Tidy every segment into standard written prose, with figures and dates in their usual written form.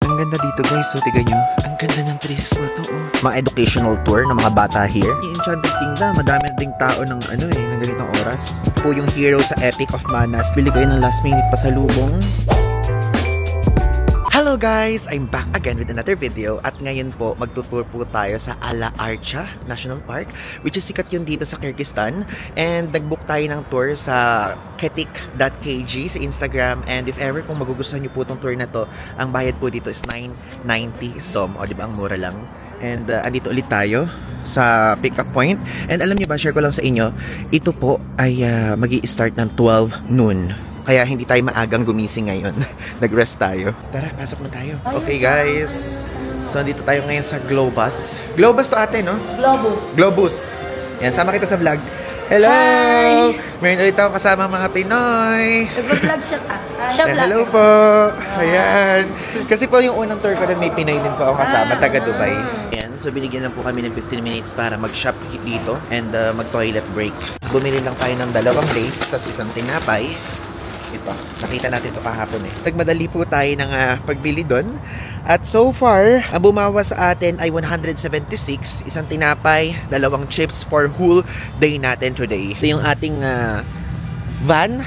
Ang ganda dito guys, so tignan nyo. Ang ganda ng trees na to. Mga educational tour ng mga bata here. Yung Enchanted Kingdom, madami ding tao ng ng ganitong oras. Po yung hero sa Epic of Manas. Bili kayo ng last minute pasalubong. Hello guys! I'm back again with another video at ngayon po magtutour po tayo sa Ala Archa National Park, which is sikat yun dito sa Kyrgyzstan, and nagbook tayo ng tour sa ketik.kg sa Instagram, and if ever kung magugustuhan nyo po itong tour na to, ang bayad po dito is 990 som, o diba ang mura lang. And andito ulit tayo sa pick-up point, and alam nyo ba, share ko lang sa inyo, ito po ay magi-start ng 12 noon. Kaya hindi tayo maagang gumising ngayon. Nag-rest tayo. Tara, pasok na tayo. Okay guys. So, dito tayo ngayon sa Globus. Globus to ate, no? Globus. Globus. Yan, sama kita sa vlog. Hello! Hi! Meron ulit ako kasama mga Pinoy. Nag-vlog siya ka. Hello po. Ayan. Kasi po yung unang tour ko din, may Pinoy din po ako kasama, taga Dubai. Ayan. So, binigyan lang po kami ng 15 minutes para mag-shop dito and mag-toilet break. So, bumili lang tayo ng 2 lace, tapos isang tinapay. Ito, nakita natin ito kahapon eh. Nagmadali po tayo ng pagbili doon. At so far, ang bumawas sa atin ay 176. Isang tinapay, 2 chips for whole day natin today. Ito yung ating van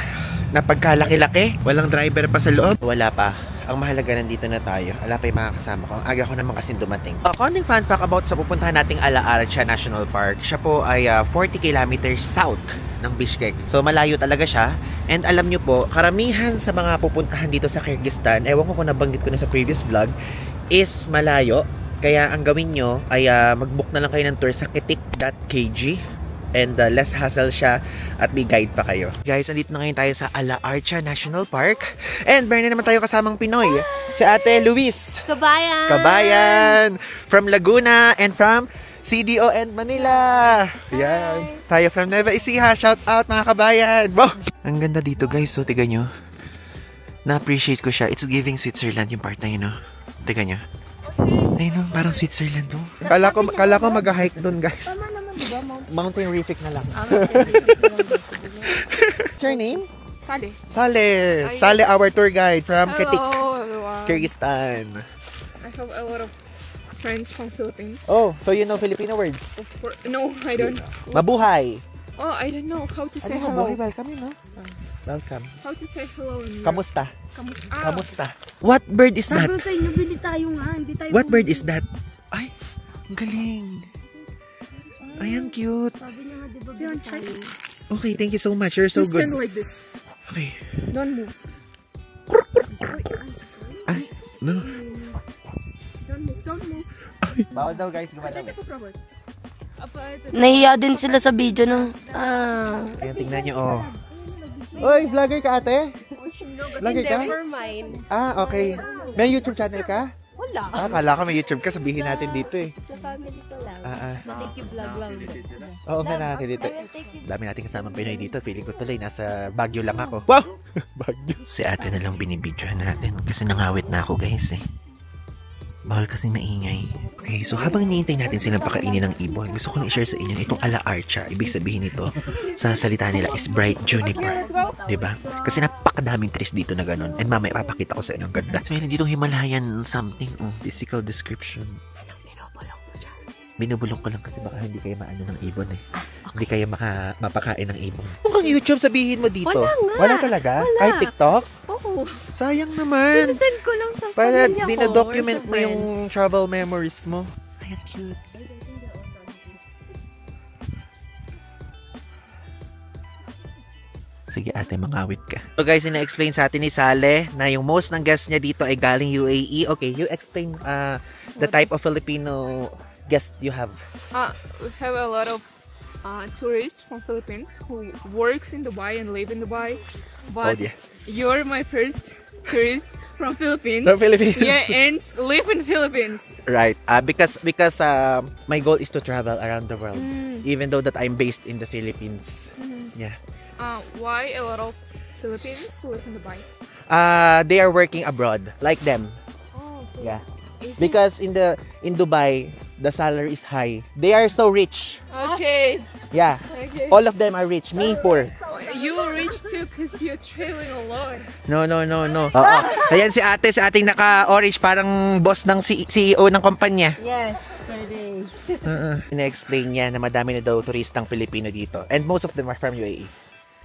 na pagkalaki-laki. Walang driver pa sa loob. Wala pa. Ang mahalaga nandito na tayo. Wala pa yung mga kasama ko. Ang aga ko naman kasi dumating. Konting fun fact about sa pupuntahan nating Ala Archa National Park. Siya po ay 40 kilometers south ng Bishkek. So malayo talaga siya. And alam nyo po, karamihan sa mga pupuntahan dito sa Kyrgyzstan, ewan ko kung nabanggit ko na sa previous vlog, is malayo. Kaya ang gawin nyo ay mag-book na lang kayo ng tour sa ketik.kg. And less hassle siya at may guide pa kayo. Guys, andito na ngayon tayo sa Ala Archa National Park. And meron na naman tayo kasamang Pinoy. Si Ate Luis. Kabayan! Kabayan! From Laguna and from CDO and Manila. Yan. Tayo from Nueva Ecija. Shout out mga kabayan. Wow! Ang ganda dito guys. So, tiga nyo. Na-appreciate ko siya. It's giving Switzerland yung part na yun. No? Tiga nyo. Ayun, no? Parang Switzerland. No? Kala ko mag-hike dun guys. Mountain Rifik na lang. What's your name? Saleh. Saleh. Saleh, our tour guide from Ketik, everyone. Kyrgyzstan. I have a lot of friends from Philippines. Oh, so you know Filipino words? Of course. No, I don't. Mabuhay. Oh, I don't know how to say hello. Mabuhay, welcome you know. Welcome. How to say hello in Kamusta? Kamusta? Kamusta? What bird is that? Sabi ko sa inyo, bili tayo nga. Hindi tayo What bird is that? Ay, ang galing. Ay, ang cute. Sabi niya nga, di ba bili tayo? Okay, thank you so much. You're so Just good. stand like this. Okay. Don't move. Wait, I'm so sorry. Ay, no. Don't move. Don't move. Bawal daw guys, gumadaw. Nahiya din sila sa video, no? Ayan, tingnan nyo, oh. Oy, vlogger ka ate? Vlogger ka? Never mind. Okay. May YouTube channel ka? Wala. Kala ko may YouTube ka, sabihin natin dito eh. Sa family ko lang. Nakikivlog lang. Oo, may natin dito. Dami natin kasamang Pinoy dito. Feeling ko tuloy, nasa Baguio lang ako. Wow! Baguio. Si ate na lang binibidyohan natin kasi nangawit na ako guys eh. Bawal kasi maingay. Okay, so habang iniintay natin silang pakainin ng ibon, gusto ko na i-share sa inyo itong Ala Archa. Ibig sabihin nito, sa salita nila is bright juniper. Diba? Kasi napakadaming trees dito na ganun. And mamaya papakita ko sa inyo ang ganda. So meron ditong Himalayan something. Physical description. Binubulong ko lang kasi baka hindi kayo maano ng ibon eh. Hindi kayo mapakain ng ibon. Kung YouTube sabihin mo dito. Wala talaga? Wala. Kahit TikTok? Oo. Sayang naman. Sinesend ko lang sa para pamilya ko. dina-document mo yung travel memories mo. Ay, cute. Sige ate, mangawit ka. So guys, ina-explain sa atin ni Saleh na yung most ng guests niya dito ay galing UAE. Okay, you explain the type of Filipino guest you have. We have a lot of tourists from Philippines who works in Dubai and live in Dubai. But you're my first tourist from Philippines. From Philippines. Yeah, and live in Philippines. Right. Because my goal is to travel around the world. Even though that I'm based in the Philippines. Yeah. Why a lot of Filipinos live in Dubai? They are working abroad, like them. Oh, okay. Yeah. Because in Dubai, the salary is high. They are so rich. Okay. Yeah. Okay. All of them are rich. Me, poor. You orange too because you're trailing alone. No. Oo. Ayan si ating naka-orange, parang boss ng CEO ng kumpanya. Yes, today. Ina-explain niya na madami na daw turistang Pilipino dito. And most of them are from UAE.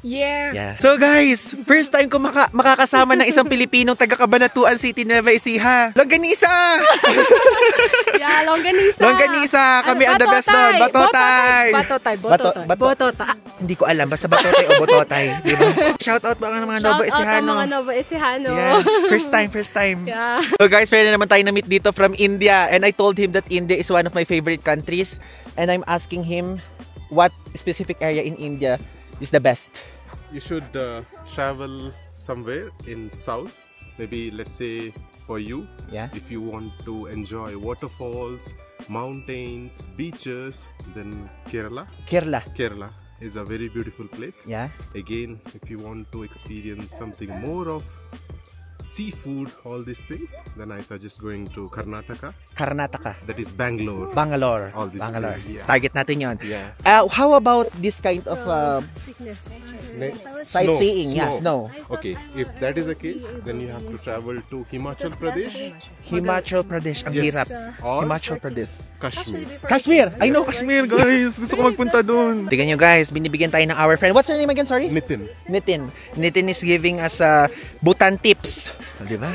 Yeah. So guys, first time ko makakasama ng isang Pilipinong taga Cabanatuan City, Nueva Ecija. Longganisa! Yeah, longganisa. Longganisa! Kami ang the best doon. Batotay! Bototay. Hindi ko alam, basta Batotay o Bototay. Diba? Shoutout mga Nova Ecijano. Shoutout mga Nova Ecijano. Yeah. First time. Yeah. So guys, pwede naman tayo na-meet dito from India. And I told him that India is one of my favorite countries. And I'm asking him what specific area in India is the best. You should travel somewhere in south, maybe let's say for you, if you want to enjoy waterfalls, mountains, beaches, then Kerala is a very beautiful place. Again, if you want to experience something more of seafood, all these things, then I suggest going to Karnataka. That is Bangalore. All these places, Target natin yon. How about this kind of sightseeing? Snow. Okay, if that is the case, then you have to travel to Himachal Pradesh. Ang hirap. Or Himachal Pradesh. Kashmir. I know Kashmir, guys. Gusto ko magpunta doon. Tingnan nyo guys, binibigyan tayo ng our friend. What's her name again? Sorry? Nitin is giving us Bhutan tips. Diba?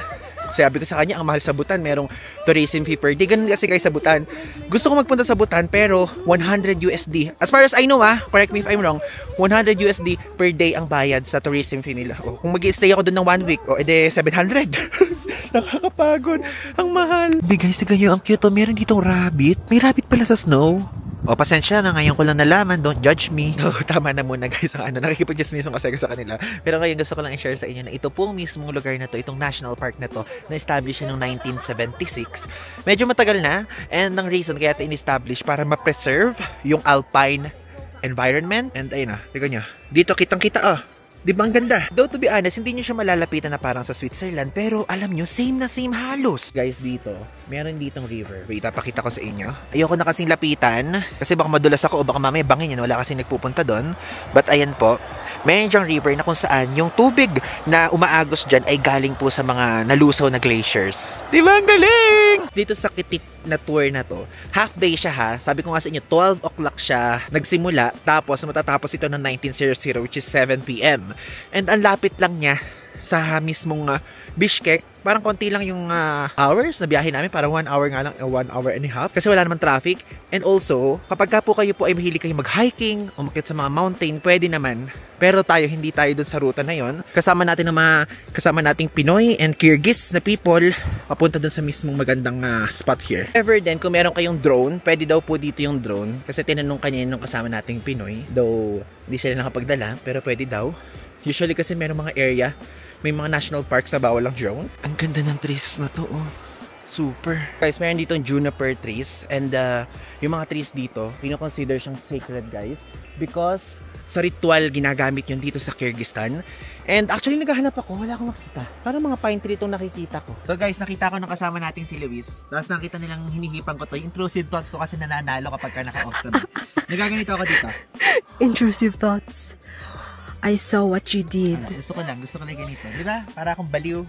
Sabi ko sa kanya, ang mahal sa Bhutan, merong tourism fee per day. Ganun kasi guys sa Bhutan. Gusto ko magpunta sa Bhutan, pero 100 USD. As far as I know correct me if I'm wrong, 100 USD per day ang bayad sa tourism fee nila. Kung mag-i-stay ako doon ng 1 week, edi 700. Nakakapagod. Ang mahal. Guys, tignan nyo, ang cute. Meron ditong rabbit. May rabbit pala sa snow. Pasensya na, ngayon ko lang nalaman, don't judge me. Tama na muna guys ang nakikipag-dismiss kasi sa kanila. Pero ngayon gusto ko lang i-share sa inyo na ito pong mismong lugar na to, itong national park na to, na-establish noong 1976. Medyo matagal na, and ang reason kaya ito in-establish para ma-preserve yung alpine environment. And ayun na, tignan nyo. Dito kitang-kita Di ba ang ganda? Though to be honest, hindi nyo siya malalapitan na parang sa Switzerland, pero alam nyo, same na same halos. Guys, dito, meron ditong river. Wait, papakita ko sa inyo. Ayoko na kasing lapitan, kasi baka madulas ako o baka mamaya bangin yan. Wala kasing nagpupunta doon. But ayan po, meron dyang river na kung saan yung tubig na umaagos dyan ay galing po sa mga nalusaw na glaciers. Di ba ang galing? Dito sa Kitik na tour na to, half day siya Sabi ko nga sa inyo, 12 o'clock siya nagsimula, tapos matatapos ito ng 19:00, which is 7 PM. And ang lapit lang niya sa mismong Bishkek. Parang konti lang yung hours na biyahe namin. Parang 1 hour nga lang, 1 hour and a half. Kasi wala naman traffic. And also, kapag ka po kayo po ay mahilig kayo mag-hiking, umakyat sa mga mountain, pwede naman. Pero tayo, hindi tayo dun sa ruta na yon. Kasama natin ng mga kasama nating Pinoy and Kyrgyz na people, papunta dun sa mismong magandang spot here. Ever then, kung meron kayong drone, pwede daw po dito yung drone. Kasi tinanong kanya nung kasama nating Pinoy. Though, hindi sila nakapagdala, pero pwede daw. Usually kasi meron mga area, may mga national parks na bawal ang drone. Ang ganda ng trees na to, Super. Guys, meron dito juniper trees. And yung mga trees dito, pino-consider siyang sacred, guys. Because sa ritual, ginagamit yun dito sa Kyrgyzstan. And actually, naghahanap ako. Wala akong makita. Parang mga pine tree itong nakikita ko. So guys, nakita ko ng kasama nating si Luis. Tapos nakita nilang hinihipan ko to. Intrusive thoughts ko kasi nananalo kapag ka naka-off to. Nagaganito ako dito. Intrusive thoughts. I saw what you did. Gusto ko lang ganito. Diba? Para akong baliw.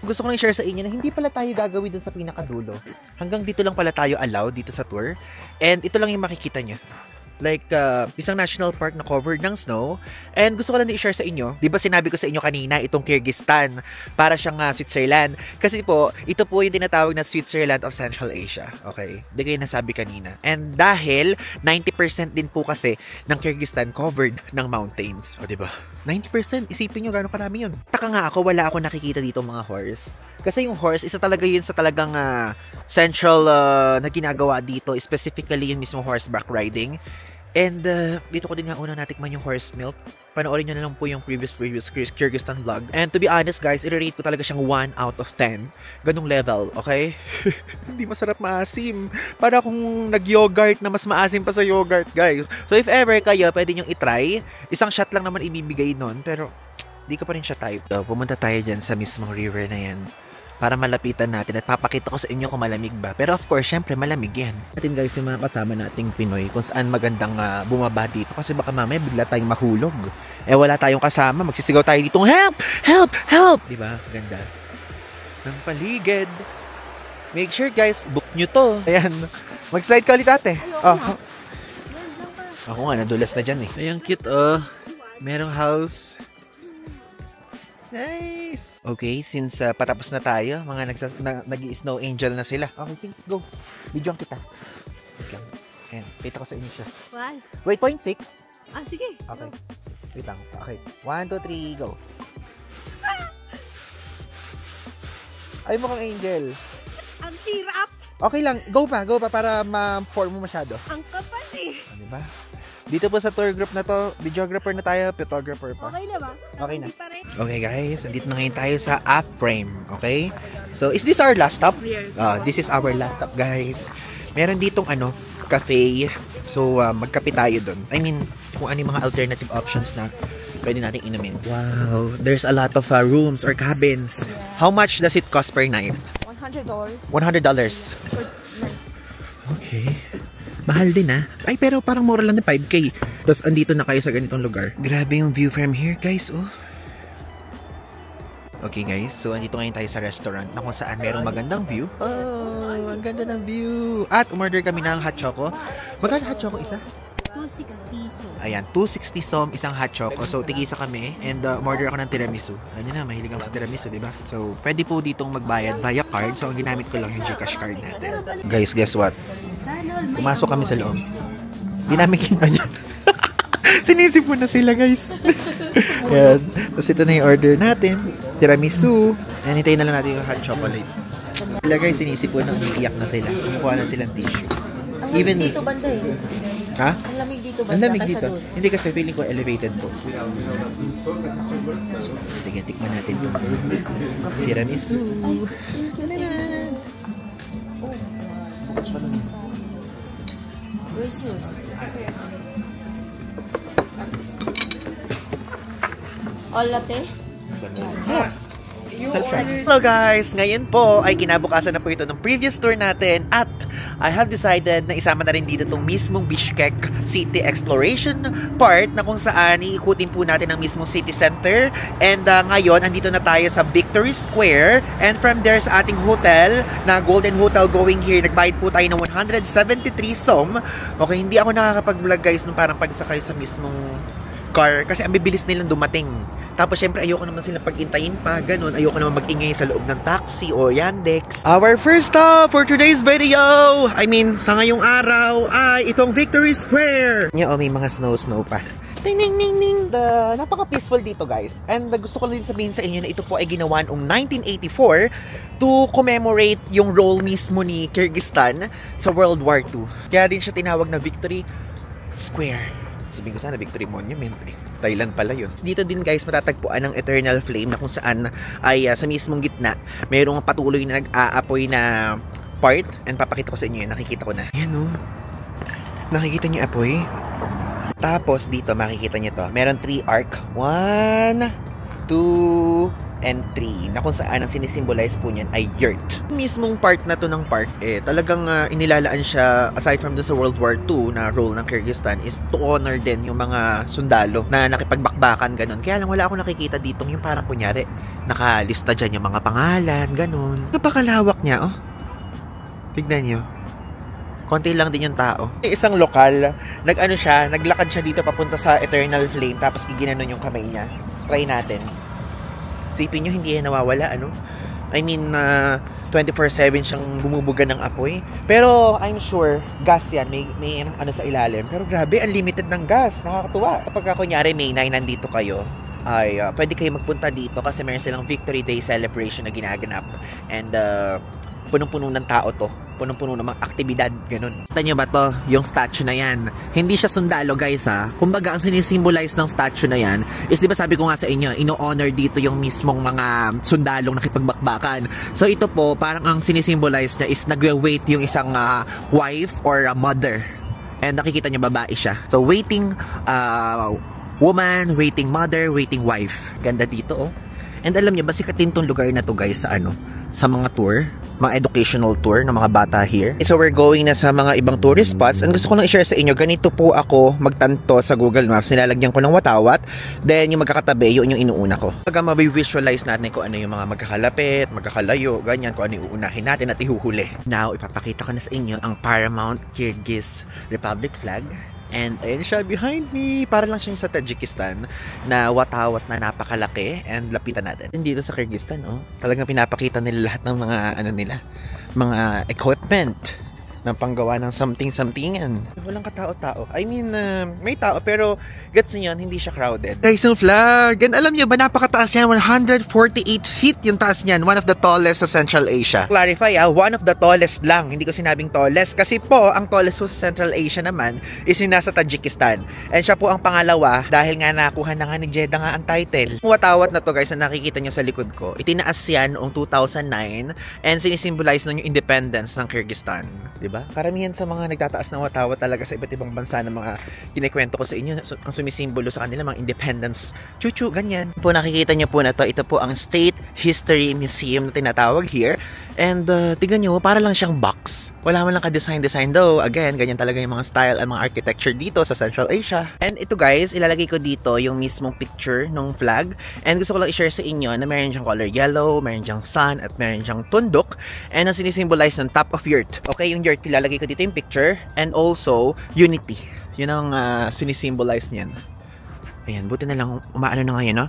Gusto ko lang i-share sa inyo na hindi pala tayo gagawin dun sa pinakadulo. Hanggang dito lang pala tayo allowed dito sa tour. And ito lang yung makikita nyo. Like, isang national park na covered ng snow. And gusto ko lang i-share sa inyo. Diba sinabi ko sa inyo kanina, itong Kyrgyzstan, para siyang Switzerland. Kasi po, ito po yung tinatawag na Switzerland of Central Asia. Okay? Di kayo nasabi kanina. And dahil, 90% din po kasi ng Kyrgyzstan covered ng mountains. O diba? 90%, isipin nyo gano'ng karami yun. Taka nga ako, wala ako nakikita dito mga horse. Kasi yung horse, isa talaga yun sa talagang central na ginagawa dito. Specifically yung mismo horseback riding. And dito ko din nga una natikman yung horse milk. Panoorin nyo na lang po yung previous Kyrgyzstan vlog. And to be honest guys, i-rate ko talaga siyang 1 out of 10. Ganong level, okay? Hindi masarap maasim. Para akong nag-yogurt na mas maasim pa sa yogurt, guys. So if ever kayo, pwede nyo itry. Isang shot lang naman ibibigay nun. Pero, di ko pa rin siya type. So, pumunta tayo dyan sa mismong river na yan. para malapitan natin at papakita ko sa inyo kung malamig ba. Pero of course, syempre malamig yan. Natin guys yung mga kasama nating Pinoy kung saan magandang bumaba dito kasi baka mamaya bigla tayong mahulog. Eh wala tayong kasama, magsisigaw tayo dito, help! Help! Help! Diba? Ganda ng paligid. Make sure guys, book nyo to. Ayan. Mag-slide ka ulit ate. Oh. Ako nga, nadulas na dyan eh. Ayan, cute oh. Merong house. Nice! Okay, since patapos na tayo, mga nag-i-snow angel na sila. Okay, sige, go. Videoan kita. Ayan, kita ko sa inyo siya. Wait, 0.6? Ah, sige. Okay. Wait lang. Okay. 1, 2, 3, go. Ay, mukhang angel. Ang hirap. Okay lang. Go pa para ma-form mo masyado. Ang kapal eh. Diba? Dito po sa tour group na to, videographer na tayo, photographer pa. Okay na ba? Okay na. Okay guys, andito na ngayon tayo sa app frame. Okay? So, is this our last stop? Yes. This is our last stop guys. Meron ditong cafe. So, magkape tayo dun. I mean, kung ano yung mga alternative options na pwede nating inumin. Wow, there's a lot of rooms or cabins. How much does it cost per night? $100. $100. Okay. Mahal din Ay, pero parang mura lang na 5K. Tapos andito na kayo sa ganitong lugar. Grabe yung view from here, guys. Oh. Okay, guys. So, andito ngayon tayo sa restaurant na kung saan merong magandang view. Oh, ang ganda ng view. At umorder kami ng hot choco. Magkano hot choco isa? 260 som. Ayan, 260 som isang hot choco. So, tigisa kami. And umorder ako ng tiramisu. Ayun na, mahilig ako sa tiramisu, diba? So, pwede po ditong magbayad via card. So, ang ginamit ko lang yung Gcash card natin. Guys, guess what? Pumasok kami sa loob. Di namin kinaya. Sinisipon na sila, guys. Ayan. Tapos ito na yung order natin. Tiramisu. And hintayin na lang natin yung hot chocolate. Sila, guys, sinisipon na. Iiyak na sila. Kumukuha na silang tissue. Ang lamig dito banda eh. Ha? Ang lamig dito banda. Ang lamig dito. Hindi kasi feeling ko elevated po. Sige, tikman natin yung tiramisu. Where's yours? All latte? Hello guys! Ngayon po ay kinabukasan na po ito ng previous tour natin at I have decided na isama na rin dito itong mismong Bishkek City Exploration part na kung saan iikutin po natin ang mismong city center and ngayon andito na tayo sa Victory Square and from there sa ating hotel na Golden Hotel going here nagbayad po tayo ng 173 som. Okay, hindi ako nakakapag-vlog guys nung parang pagsakay sa mismong car kasi ang bibilis nilang dumating. Tapos syempre ayoko naman silang pag-intayin pa, ganun. Ayoko naman mag-ingay sa loob ng taxi o Yandex. Our first stop for today's video, I mean, sa ngayong araw ay itong Victory Square. May mga snow pa. Ding ding ding ding. Napaka-peaceful dito guys. And gusto ko din sabihin sa inyo na ito po ay ginawa noong 1984 to commemorate yung role mismo ni Kyrgyzstan sa World War II. Kaya din siya tinawag na Victory Square. Sabihin ko sana Victory Monument eh. Thailand pala yun. Dito din guys matatagpuan ang Eternal Flame na kung saan ay sa mismong gitna mayroong patuloy na nag-aapoy na part and papakita ko sa inyo yun. Nakikita ko na. Ayan o. Nakikita niyo apoy? Tapos dito makikita niyo to. Meron 3 arc. 1, 2, and 3 na kung saan ang sinisimbolize po niyan ay yurt. Mismong part na to ng park talagang inilalaan siya aside from sa World War II na role ng Kyrgyzstan is to honor din yung mga sundalo na nakipagbakbakan ganun. Kaya lang wala akong nakikita dito yung parang kunyari nakalista dyan yung mga pangalan ganun. Napakalawak niya oh. Tignan nyo. Konti lang din yung tao. Isang lokal, naglakad siya dito papunta sa Eternal Flame tapos iginanon yung kamay niya. Try natin. Sipin nyo, hindi yan nawawala, I mean, 24/7 siyang bumubuga ng apoy. Pero, I'm sure, gas yan. May sa ilalim. Pero grabe, unlimited ng gas. Nakakatuwa. Kapag kunyari, May 9 nandito kayo, ay pwede kayo magpunta dito kasi meron silang Victory Day celebration na ginaganap. And, punong-puno ng tao to. Punong-puno ng mga aktibidad, ganun. Kita nyo ba to? Yung statue na yan. Hindi siya sundalo, guys, ha? Kumbaga, ang sinisimbolize ng statue na yan is, di ba sabi ko nga sa inyo, ino-honor dito yung mismong mga sundalong nakipagbakbakan. So, ito po, parang ang sinisimbolize niya is nagwe-wait yung isang wife or mother. And nakikita nyo, babae siya. So, waiting woman, waiting mother, waiting wife. Ganda dito, oh. And alam niyo ba, sikat din tong lugar na to guys sa ano? Sa mga tour, mga educational tour ng mga bata here. So we're going na sa mga ibang tourist spots, and gusto ko lang i-share sa inyo, ganito po ako magtanto sa Google Maps. Nilalagyan ko ng watawat, then yung magkakatabi, yun yung inuuna ko. Pagka mabivisualize natin kung ano yung mga magkakalapit, magkakalayo, ganyan, kung ano yung uunahin natin at ihuhuli. Now, ipapakita ko na sa inyo ang Paramount Kyrgyz Republic flag. And ayun siya behind me. Para lang siya sa Tajikistan na watawat na napakalaki. And lapitan natin. Dito sa Kyrgyzstan, oh, talagang pinapakita nila lahat ng mga ano nila, mga equipment ng panggawa ng something-somethingan. Walang katao-tao. I mean, may tao pero gets niyo yun, hindi siya crowded. Guys, yung flag. And alam niyo ba, napakataas yan. 148 feet yung taas niyan. One of the tallest sa Central Asia. Clarify, one of the tallest lang. Hindi ko sinabing tallest. Kasi po, ang tallest po sa Central Asia naman is yung nasa Tajikistan. And siya po ang pangalawa dahil nga nakuha na nga ni Jeddah nga ang title. Yung watawat na to guys na nakikita niyo sa likod ko, itinaas yan noong 2009 and sinisimbolize nun yung independence ng Kyrgyzstan. Diba? Karamihan sa mga nagtataas ng watawat talaga sa iba't ibang bansa ng mga kinikwento ko sa inyo, ang sumisimbolo sa kanila, mga independence, chuchu, ganyan. Po nakikita nyo po na to, ito po ang State History Museum na tinatawag here. And tignan nyo, para lang siyang box. Wala man lang ka-design though. Again, ganyan talaga yung mga style at mga architecture dito sa Central Asia. And ito guys, ilalagay ko dito yung mismong picture ng flag. And gusto ko lang i-share sa inyo na meron siyang color yellow, meron siyang sun, at meron siyang tundok. And ang sinisimbolize ng top of yurt. Okay, yung yurt, ilalagay ko dito yung picture. And also, unity. Yun ang sinisimbolize niyan. Ayan, buti na lang umaano na ngayon, no?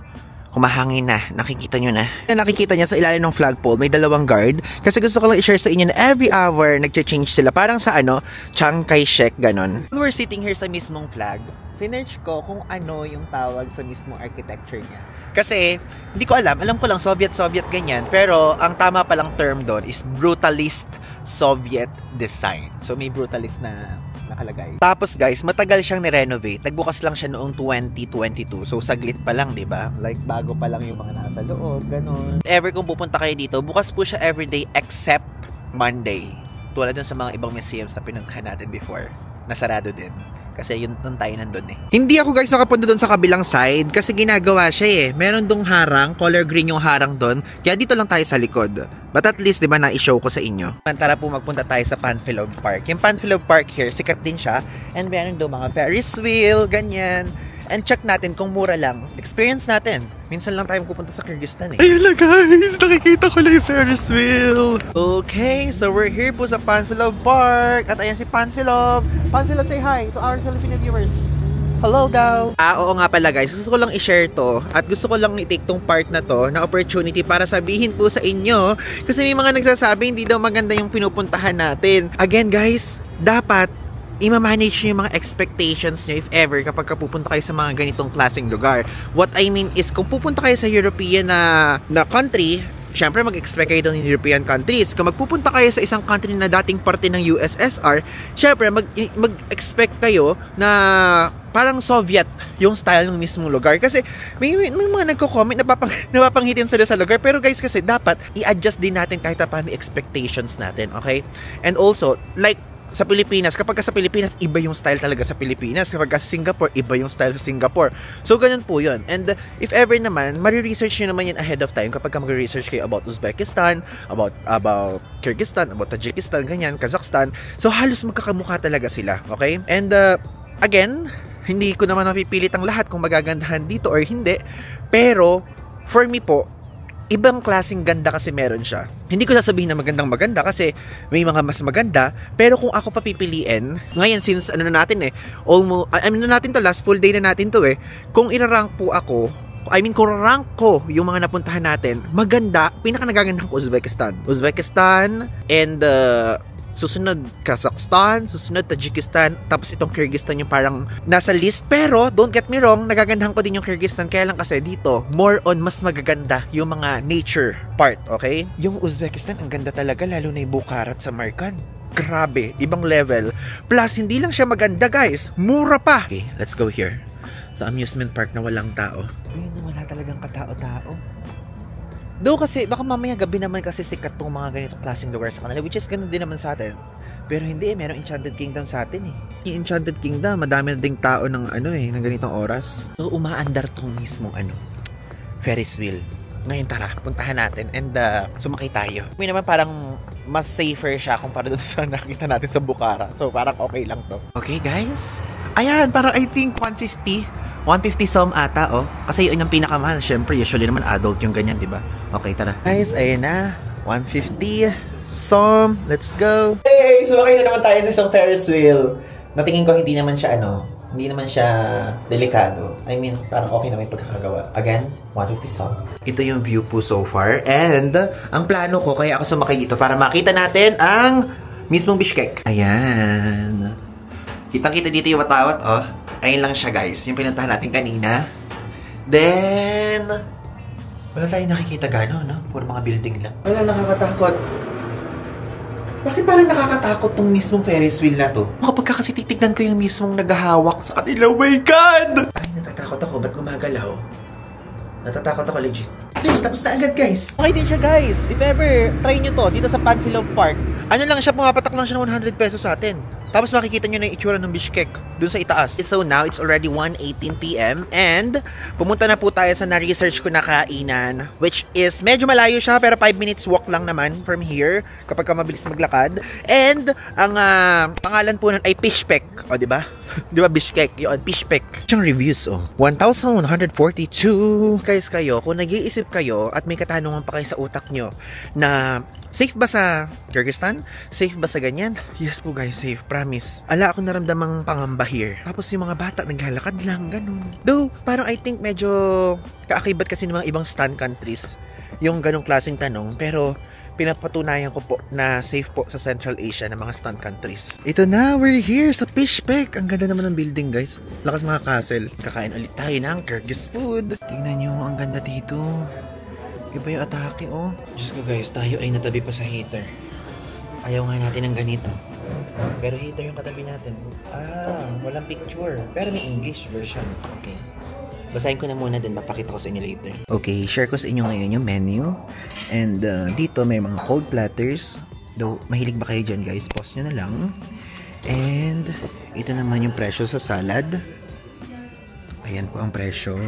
Kumahangin na, nakikita nyo na. Nakikita niya sa ilalim ng flagpole, may dalawang guard. Kasi gusto ko lang i-share sa inyo na every hour nag-change sila. Parang sa ano, Chiang Kai-shek, ganon. We're sitting here sa mismong flag. Sinerch ko kung ano yung tawag sa mismong architecture niya. Kasi, hindi ko alam ko lang Soviet ganyan. Pero, ang tama palang term doon is brutalist Soviet design. So, may brutalist na nakalagay. Tapos guys, matagal siyang ni-renovate. Nagbukas lang siya noong 2022. So, saglit pa lang, diba? Like, bago pa lang yung mga nasa loob, ganon. If ever kung pupunta kayo dito, bukas po siya everyday except Monday. Tulad dun sa mga ibang museums na pinuntahan natin before. Nasarado din. Kasi yun tayo nandun eh. Hindi ako guys nakapunta doon sa kabilang side kasi ginagawa siya eh. Meron dong harang, color green yung harang doon. Kaya dito lang tayo sa likod. But at least, di ba, na-i-show ko sa inyo. Tara po magpunta tayo sa Panfilov Park. Yung Panfilov Park here, sikat din siya. And meron doon mga Ferris wheel, ganyan. And check natin kung mura lang. Experience natin. Minsan lang tayo pupunta sa Kyrgyzstan eh. Ayun lang guys, nakikita ko lang yung Ferris wheel. Okay, so we're here po sa Panfilov Park. At ayan si Panfilov. Panfilov, say hi to our Filipino viewers. Hello daw. Oo nga pala guys, gusto ko lang i-share to. At gusto ko lang i-take tong part na to na opportunity para sabihin po sa inyo. Kasi may mga nagsasabi hindi daw maganda yung pinupuntahan natin. Again guys, dapat i-manage nyo yung mga expectations nyo if ever kapag pupunta kayo sa mga ganitong klaseng lugar. What I mean is, kung pupunta kayo sa European na country, syempre mag-expect kayo ng European countries. Kung magpupunta kayo sa isang country na dating parte ng USSR, syempre mag-expect kayo na parang Soviet yung style ng mismong lugar. Kasi may mga nagko-comment, napapanghitin sila sa lugar. Pero guys, kasi dapat i-adjust din natin kahit paano expectations natin, okay? And also, like, sa Pilipinas, kapag sa Pilipinas, iba yung style talaga sa Pilipinas. Kapag sa Singapore, iba yung style sa Singapore. So, ganun po yun. And if ever naman, mariresearch nyo naman yun ahead of time kapag mag-research kayo about Uzbekistan, about Kyrgyzstan, about Tajikistan, ganyan, Kazakhstan. So, halos magkakamukha talaga sila. Okay? And, again, hindi ko naman mapipilit ang lahat kung magagandahan dito or hindi. Pero, for me po, ibang klaseng ganda kasi meron siya. Hindi ko sasabihin na maganda kasi may mga mas maganda, pero kung ako papipiliin, ngayon since ano na natin eh, almost, na natin to, last full day na natin to eh, kung irarank po ako, kung rank ko yung mga napuntahan natin, maganda, pinaka-nagagandang ko Uzbekistan, and susunod Kazakhstan, susunod Tajikistan, tapos itong Kyrgyzstan yung parang nasa list. Pero, don't get me wrong, nagagandahan ko din yung Kyrgyzstan. Kaya lang kasi dito, more on mas magaganda yung mga nature part, okay? Yung Uzbekistan, ang ganda talaga, lalo na yung Bukharat sa Markan. Grabe, ibang level. Plus, hindi lang siya maganda guys, mura pa. Okay, let's go here. Sa amusement park na walang tao. Ayun, wala talagang katao-tao. Do kasi, baka mamaya gabi naman kasi sikat tong mga ganitong klaseng lugar sa kanila, which is ganun din naman sa atin. Pero hindi eh, merong Enchanted Kingdom sa atin eh. Yung Enchanted Kingdom, madami na ding tao ng ng ganitong oras. So, umaandar tong mismong Ferris wheel. Ngayon tara, puntahan natin and sumakay tayo. May naman parang mas safer siya kumpara doon sa nakita natin sa Bukhara. So parang okay lang to. Okay guys. Ayan, parang I think 150 som ata, oh. Kasi yun ang pinakamahal. Syempre, usually naman adult yung ganyan, di ba? Okay, tara. Guys, ayan na. 150 som. Let's go. Hey, sumakay na naman tayo sa isang Ferris wheel. Natingin ko hindi naman siya hindi naman siya delikado. I mean, parang okay na may pagkakagawa. Again, 150 som. Ito yung view po so far. And, ang plano ko, kaya ako sumakay dito para makita natin ang mismong Bishkek. Ayan. Kitang-kita dito yung watawat, oh. Ayun lang siya, guys. Yung pinuntahan natin kanina. Then, wala tayong nakikita gano'n, no? Puro mga building lang. Wala, nakakatakot. Bakit parang nakakatakot tong mismong Ferris wheel na to? Kapag kasi titignan ko yung mismong naghahawak sa kanila, oh my God! Ay, natatakot ako. Ba't gumagalaw? Natatakot ako legit. Ay, tapos na agad, guys. Okay din siya, guys. If ever, try nyo to dito sa Panfilov Park. Ano lang siya, pumapatak lang siya ng 100 pesos sa atin. Tapos makikita nyo na yung itsura ng Bishkek dun sa itaas. So now, it's already 1:18 PM and pumunta na po tayo sa na-research ko na kainan, which is medyo malayo siya pero 5 minutes walk lang naman from here kapag ka mabilis maglakad. And ang pangalan po nun ay Pishpek. O, diba? Diba Bishkek? Yun, Pishpek. Siyang reviews, oh. 1,142. Guys, kayo, kung nag-iisip kayo at may katanungan pa kayo sa utak nyo na safe ba sa Kyrgyzstan? Safe ba sa ganyan? Yes po guys, safe. Promise. Ala ako naramdamang pangamba here. Tapos yung mga bata naglalakad lang, ganun. Though, parang I think medyo kaakibat kasi ng mga ibang stan countries yung ganung klaseng tanong. Pero, pinapatunayan ko po na safe po sa Central Asia ng mga stan countries. Ito na, we're here sa Pishpek. Ang ganda naman ng building, guys. Lakas mga castle. Kakain ulit tayo ng Kyrgyz food. Tingnan nyo, ang ganda dito. Iba yung atake, oh. Diyos ko guys, tayo ay natabi pa sa heater. Ayaw nga natin ng ganito. Pero heater yung katabi natin. Walang picture. Pero may English version. Okay. Basahin ko na muna din, mapakita ko sa inyo later. Okay, share ko sa inyo ngayon yung menu. And dito may mga cold platters. Though, mahilig ba kayo dyan guys? Pause nyo na lang. And ito naman yung presyo sa salad. Ayan po ang presyo.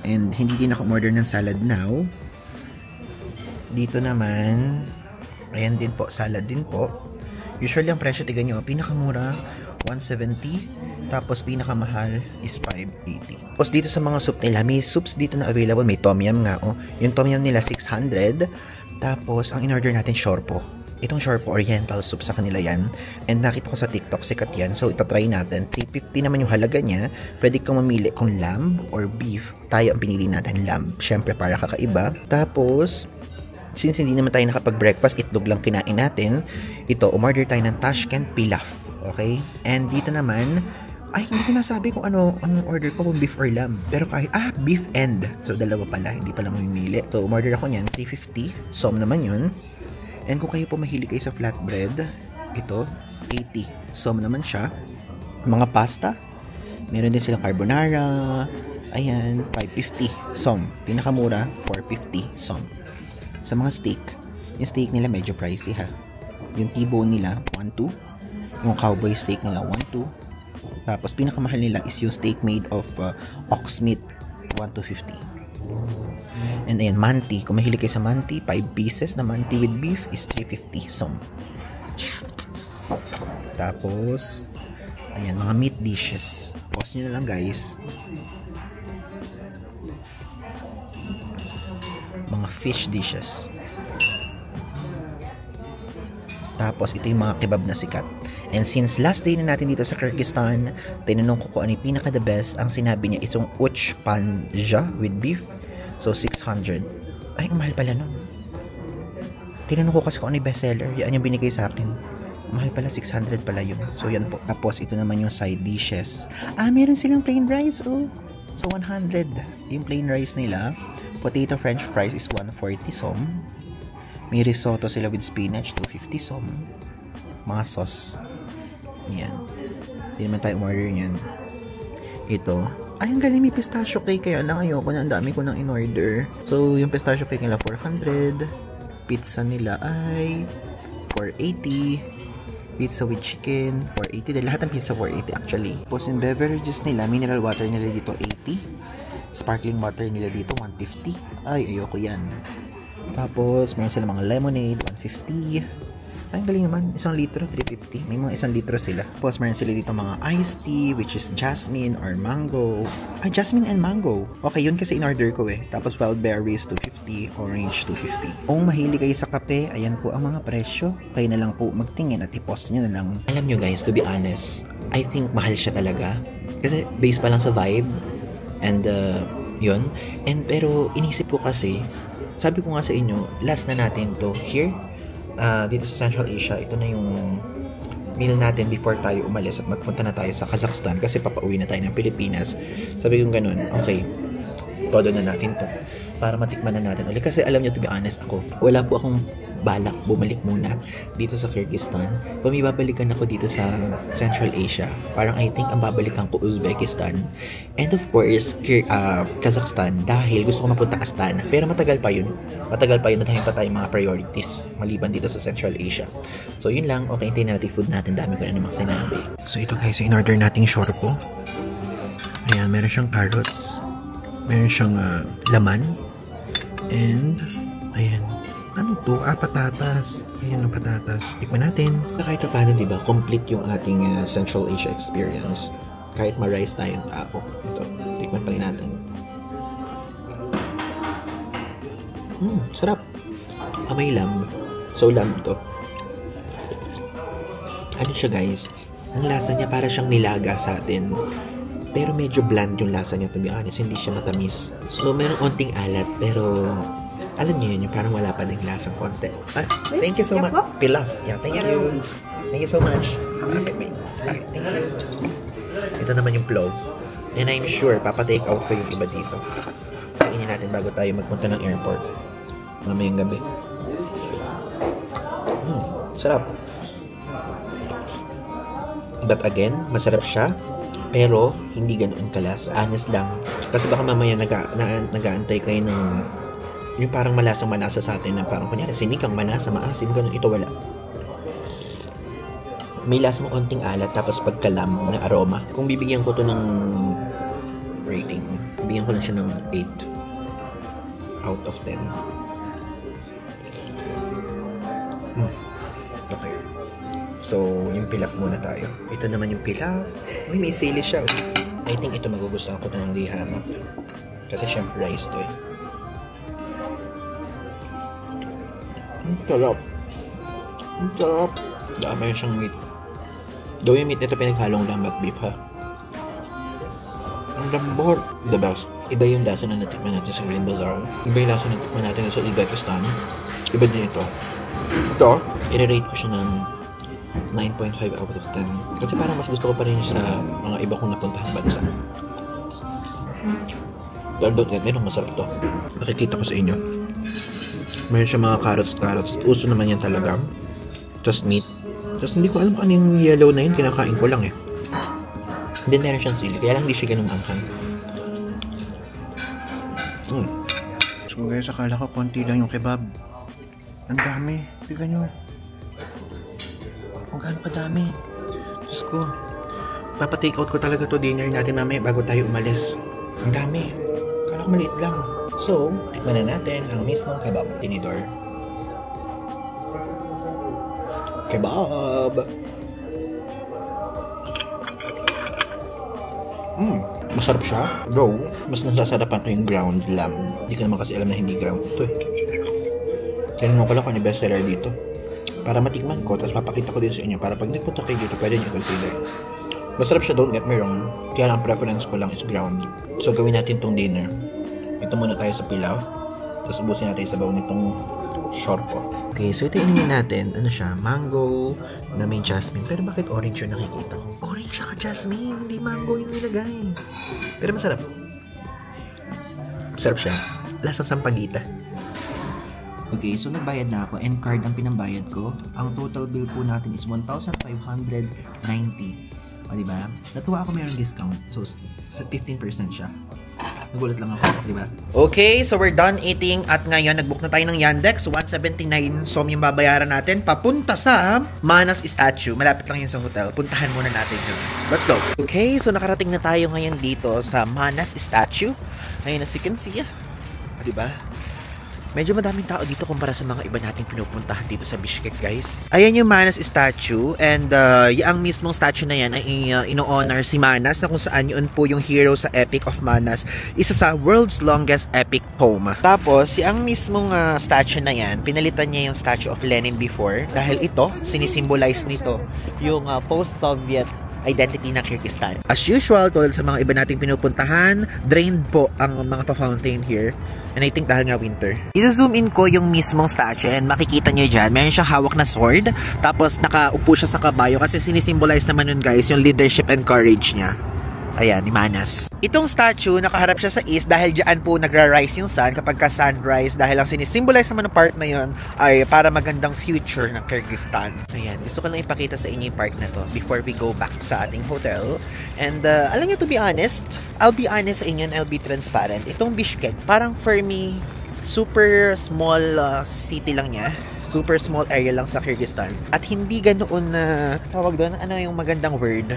And hindi din ako order ng salad now. Dito naman, ayan din po, salad din po. Usually ang presyo, tignan nyo, pinakamura 170, tapos pinakamahal is 580. Tapos dito sa mga soup nila, may soups dito na available. May tom yum nga, oh. Yung tom yum nila 600. Tapos ang in-order natin shorpo. Itong shorpo, oriental soup, sa kanila yan. And nakita ko sa TikTok, sikat yan. So itatry natin. 350 naman yung halaga niya. Pwede kang mamili kung lamb or beef. Tayo ang pinili natin, lamb. Syempre para kakaiba. Tapos, since hindi naman tayo nakapag-breakfast, itlog lang kinain natin. Ito, umorder tayo ng Tashkent pilaf. Okay? And dito naman, ay, hindi ko nasabi kung anong order ko, kung beef or lamb. Pero kahit, beef and. So, dalawa pala. Hindi pala mamimili. So, umorder ako niyan, 350. Som naman yun. And kung kayo po mahilig kayo sa flatbread, ito, 80. Som naman siya. Mga pasta, meron din silang carbonara. Ayan, 550. Som. Pinakamura, 450. Som. Sa mga steak, yung steak nila medyo pricey ha. Yung T-bone nila, 1.2. Yung cowboy steak nila, 1.2. Tapos pinakamahal nila is yung steak made of ox meat, 1,250. And ayan, manti. Kung mahilig kayo sa manti, 5 pieces na manti with beef is 350 som. Tapos, ayan, mga meat dishes. Pause nyo na lang guys. Mga fish dishes. Tapos, ito yung mga kebab na sikat. And since last day na natin dito sa Kyrgyzstan, tinanong ko kung ano yung pinaka the best. Ang sinabi niya, itong uch panja with beef. So, 600. Ay, ang mahal pala nun. Tinanong ko kasi kung ano yung bestseller. Yan yung binigay sa akin. Mahal pala, 600 pala yun. So, yan po. Tapos, ito naman yung side dishes. Meron silang plain rice, oh. So, 100. Yung plain rice nila. Potato french fries is 140 som. May risotto sila with spinach, 250 som. Mga sauce. Yan. Hindi naman tayo umorder yan. Ito. Ay, ang galing, may pistachio cake. Kaya lang ayoko na, ang dami ko nang in-order. So, yung pistachio cake nila 400. Pizza nila ay 480. Pizza with chicken 480. Lahat ng pizza 480 actually. Tapos yung beverages nila, mineral water nila dito 80. sparkling water nila dito, 150. Ay, ayoko yan. Tapos, meron sila mga lemonade, 150. Ay, galing naman. 1 litro, 350. May mga 1 litro sila. Tapos, meron sila dito mga iced tea, which is jasmine or mango. Ay, jasmine and mango. Okay, yun kasi in-order ko eh. Tapos, wild berries, 250. Orange, 250. Kung mahilig kayo sa kape, ayan po ang mga presyo. Kayo na lang po magtingin at i-post nyo na lang. Alam nyo guys, to be honest, I think mahal siya talaga. Kasi, based pa lang sa vibe. And, yun. And, pero, inisip ko kasi, sabi ko nga sa inyo, last na natin to here. Dito sa Central Asia, ito na yung meal natin before tayo umalis at magpunta na tayo sa Kazakhstan kasi papauwi na tayo ng Pilipinas. Sabi ko ganun, okay, todo na natin to para matikman na natin ulit. Kasi alam nyo, to be honest, ako, wala po akong balak bumalik muna dito sa Kyrgyzstan. Kung may babalikan ako dito sa Central Asia, parang I think ang babalikan ko Uzbekistan. And of course, Kazakhstan dahil gusto ko mapunta Astana. Pero matagal pa yun. Matagal pa yun. Dahil pa tayong mga priorities maliban dito sa Central Asia. So yun lang. Okay, hintayin natin food natin. Dami ko na namang sinabi. So ito guys, in-order nating shorpo. Ayan, meron siyang carrots. Meron siyang laman. And ayan. Ano to? Patatas. Ayan ang patatas. Tikman natin. Kahit pa paano, diba? Complete yung ating Central Asia experience. Kahit ma-rice tayo. Ito. Tikman pa rin natin. Sarap. May lamb. So, lamb to. Ano siya, guys? Ang lasa niya para siyang nilaga sa atin. Pero medyo bland yung lasa niya, to be honest. Hindi siya matamis. So, meron onting alat. Pero alam niyo yun, yung parang wala pa din lasang konti. Thank you so much. Pilaf. Yeah, thank you. Thank you so much. Okay, wait. Okay, thank you. Ito naman yung plov. And I'm sure, papatake out ko yung iba dito. Kainin natin bago tayo magpunta ng airport. Mamayang gabi. Sarap. But again, masarap siya. Pero, hindi ganoon kalasa. Honest lang. Kasi baka mamaya nag-aantay kayo ng yung parang malasang-malasa sa atin na parang kunyari sinikang malasa, maasim, ganun. Ito wala. May lasang onting alat tapos pagkalam na aroma. Kung bibigyan ko to ng rating, bibigyan ko lang siya ng 8 out of 10. Okay. So, yung pilaf muna tayo. Ito naman yung pilaf. May sili siya. I think ito magugustuhan ko ng lihama. Kasi syempre rice to eh. Sarap. Sarap. Dami siyang meat. Daw yung meat nito pinaghalong lamb at beef ha. Ang lambot. The best. Iba yung lasa na natikman natin sa Green Bazaar. Iba yung lasa na natikman natin sa Uzbekistan. Iba din ito. Ito, i-rate ko siya ng 9.5 out of 10. Kasi parang mas gusto ko pa rin sa mga iba kong napuntahan bansa. Pero don't get me wrong, masarap ito. Nakikita ko sa inyo. Meron siya mga carrots. Uso naman yan talaga. Just meat. Just hindi ko alam ano yung yellow na yun. Kinakain ko lang eh. Then meron siyang sili. Kaya lang hindi siya ganun anghang. So guys, akala ko konti lang yung kebab. Ang dami. Tignan nyo. Kung gaano kadami. Diyos ko. Papa-take out ko talaga to dinner natin mamaya bago tayo umalis. Ang dami. Akala ko maliit lang. So, tikman na natin ang mismong kebab tinidor. Kebab! Masarap siya. Though, mas nasasarapan ko yung ground lamb. Hindi ko naman kasi alam na hindi ground ito eh. Tinanong ko lang kung ano bestseller dito. Para matikman ko, tapos papakita ko din sa inyo. Para pag nagpunta kayo dito, pwede nyo consider. Masarap siya, don't get me wrong. Kaya ang preference ko lang is ground. So, gawin natin tong dinner. Ito muna tayo sa pilaw. Tapos ubusin natin sa baw nitong shorpo. Okay, so ito inumin natin. Ano siya? Mango na may jasmine. Pero bakit orange yung nakikita ko? Orange saka jasmine. Hindi mango yung nilagay. Pero masarap. Masarap siya. Lasang sampagita. Okay, so nagbayad na ako and card ang pinambayad ko. Ang total bill po natin is 1,590. O, diba? Natuwa ako mayroong discount. So, 15% siya. Nagulat lang ako, diba? Okay, so we're done eating at ngayon, nag-book na tayo ng Yandex. 179 som yung babayaran natin. Papunta sa Manas Statue. Malapit lang yun sa hotel. Puntahan muna natin yun. Let's go! Okay, so nakarating na tayo ngayon dito sa Manas Statue. Ngayon, as you can see, diba? Medyo madaming tao dito kumpara sa mga iba nating pinupuntahan dito sa Bishkek, guys. Ayan yung Manas statue and yung mismong statue na yan ay ino-honor si Manas na kung saan yun po yung hero sa Epic of Manas, isa sa world's longest epic poem. Tapos, yung mismong statue na yan, pinalitan niya yung statue of Lenin before dahil ito, sinisimbolize nito yung post-Soviet identity ng Kyrgyzstan. As usual, tulad sa mga iba nating pinupuntahan, drained po ang mga pa-fountain here. And I think dahil nga winter. I-zoom in ko yung mismong statue and makikita nyo dyan, meron siyang hawak na sword, tapos nakaupo siya sa kabayo kasi sinisimbolize naman nun, guys, yung leadership and courage niya. Ayan, ni Manas. Itong statue, nakaharap siya sa east dahil dyan po nagra-rise yung sun kapag ka sunrise dahil ang sinisimbolize naman ng part na yun ay para magandang future ng Kyrgyzstan. Ayan, gusto ko lang ipakita sa inyo yung part na to before we go back sa ating hotel. And alam nyo, to be honest, I'll be honest sa inyo and I'll be transparent. Itong Bishkek, parang for me, super small city lang niya. Super small area lang sa Kyrgyzstan. At hindi ganoon na, tawag doon, ano yung magandang word?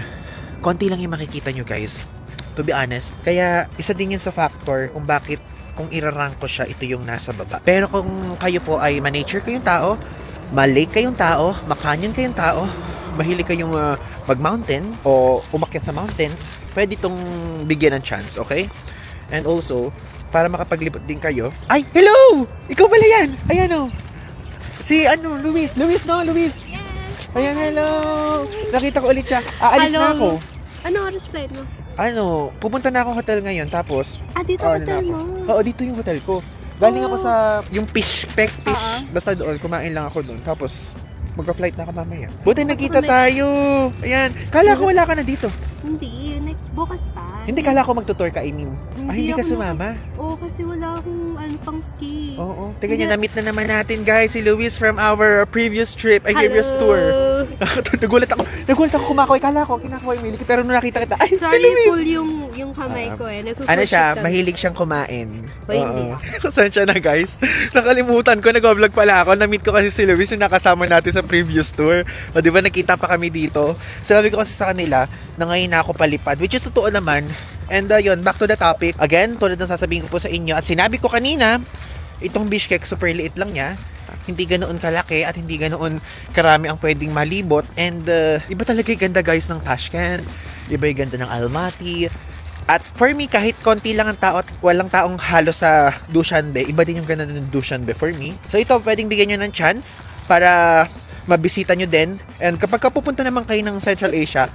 Konti lang yung makikita nyo, guys. To be honest. Kaya, isa din yun sa factor kung bakit, kung irarank ko siya, ito yung nasa baba. Pero kung kayo po ay ma-nature kayong tao, ma-lake kayong tao, ma-canyon kayong tao, mahilig kayong mag-mountain o umakyat sa mountain, pwede itong bigyan ng chance, okay? And also, para makapaglipot din kayo. Ay, hello! Ikaw pala yan! Ayan o. Si, Luis. Luis, no? Luis. Ayan, hello! Nakita ko ulit siya. Aalis na ako. Ano oras flight mo? Pupunta na ako hotel ngayon, tapos... dito hotel mo? Oo, dito yung hotel ko. Galing ako sa... yung fish. Basta doon, kumain lang ako doon. Tapos, magka-flight na ako mamaya. Buti nakita tayo! Ayan. Kala ko wala ka na dito. Hindi, bukas pa. Hindi, kala ko magtutour ka, I mean. Hindi ka sumama? Oo, kasi wala akong pang ski. Oo. Teka nyo, na-meet na naman natin, guys, si Luis from our previous trip, previous tour. Nagulat ako kumakoy. Kala ko, kinakoy Milky. Pero nung nakita kita, ay, sorry, si Luis! full yung kamay ko eh. Ano siya, mahilig siyang kumain. Hindi. Saan siya na, guys? Nakalimutan ko, nag-vlog pala ako. Na-meet ko kasi si Luis yung nakasama natin sa previous tour. O, di ba, nakita pa kami dito. Sabi ko kasi sa kanila, na ngayon na ako palipad, which is totoo naman. And yun, back to the topic. Again, tulad ng sasabihin ko po sa inyo, at sinabi ko kanina, itong Bishkek, super liit lang niya. Hindi ganoon kalaki at hindi ganoon karami ang pwedeng malibot. And iba talaga yung ganda, guys, ng Tashkent. Iba yung ganda ng Almaty. At for me, kahit konti lang ang tao at walang taong halo sa Dushanbe, iba din yung ganda ng Dushanbe for me. So ito, pwedeng bigyan nyo ng chance para mabisita nyo din. And kapag pupunta naman kayo ng Central Asia,